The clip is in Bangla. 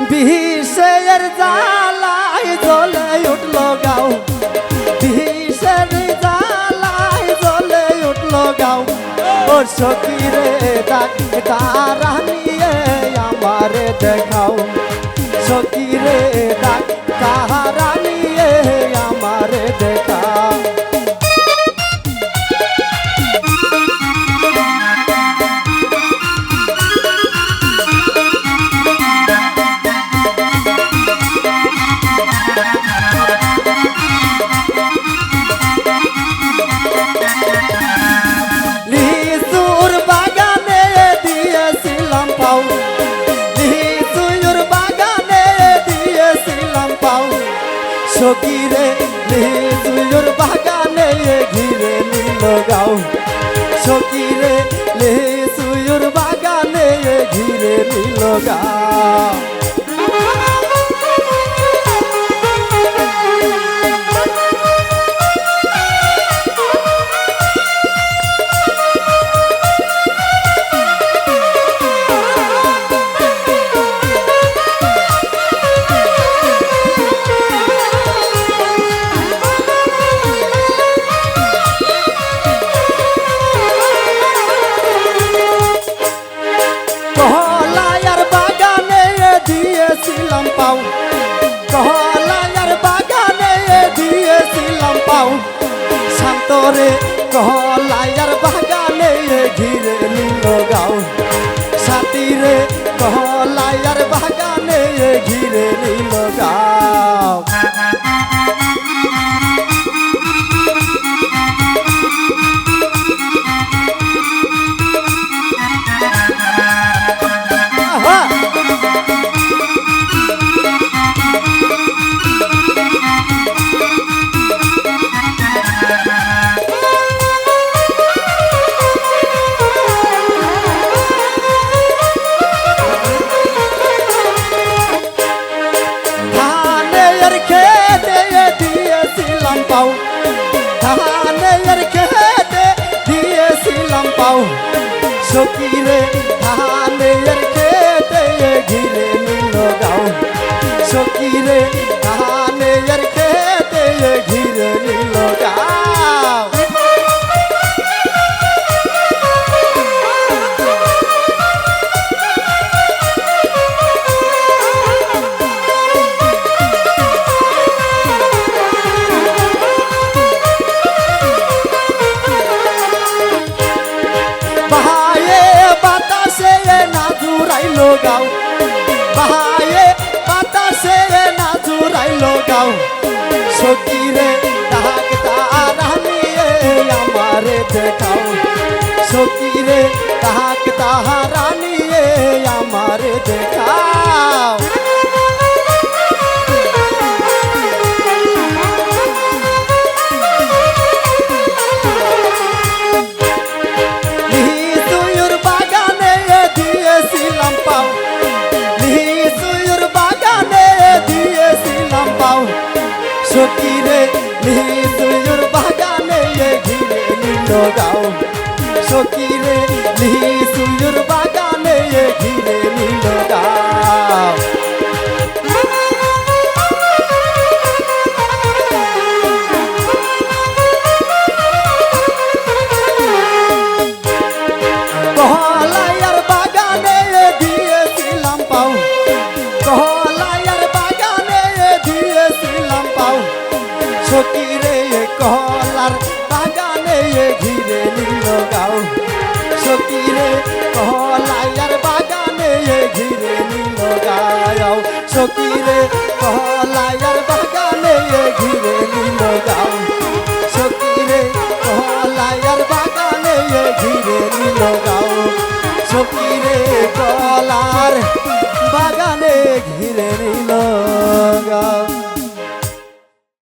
বিষের জ্বালায় জ্বলে উঠল গাও, বিষের জ্বালায় জ্বলে উঠল গাও। ও সখী রে ডাক্তার নিয়ে আমারে দেখাও, সখী রে ডাক্তার নিয়ে আমারে দেখাও। লিচুর বাগানে দিয়েছিলাম পাও, লিচুর বাগানে দিয়েছিলাম পাও। সখী রে লিচুর বাগানে ঘিরে নিল গাও, সখী রে লিচুর বাগানে ঘিরে নিল গাও। কলায়ার বাগানে দিয়েছিলাম পাও, কলায়ার বাগানে দিয়েছিলাম পাও। শান্তরে কলায়ার বাগানে ঘিরে নিল গাও, সাথীরে কলায়ার বাগানে ঘিরে নিল গাও। পাও ধানের খেতে দিয়েছিলাম পাও, সখী রে ধানের খেতে ঘিরে নিল গাও, সখী রে ধানের খেতে ঘিরে নিল গাও। বাহায়ে বাতাসে না জুড়াইলো গাও, বাহায়ে বাতাসে না জুড়াইলো গাও। সখী রে ডাক্তার নিয়ে আমারে দেখাও, সখী রে ডাক্তার নিয়ে আমারে দেখাও। দিয়েছিলাম পাও, লিচুর বাগানে দিয়েছিলাম পাও। সখী রে লিচুর বাগানে ঘিরে নিল গাও, সখী রে লিচুর বাগানে ঘিরে নিল গাও। কলায়ার বাগানে দিয়েছিলাম পাও, কলায়ার বাগানে দিয়েছিলাম পাও। সখী রে কলার বাগানে ঘিরে নিল গাও, সখী রে কলায়ার বাগানে ঘিরে নিল গাও, সখী রে কলায়ার বাগানে ঘিরে নিল গাও, সখী রে কলায়ার বাগানে ঘিরে নিল গাও, সখী রে কলার বাগানে ঘিরে নিল গাও।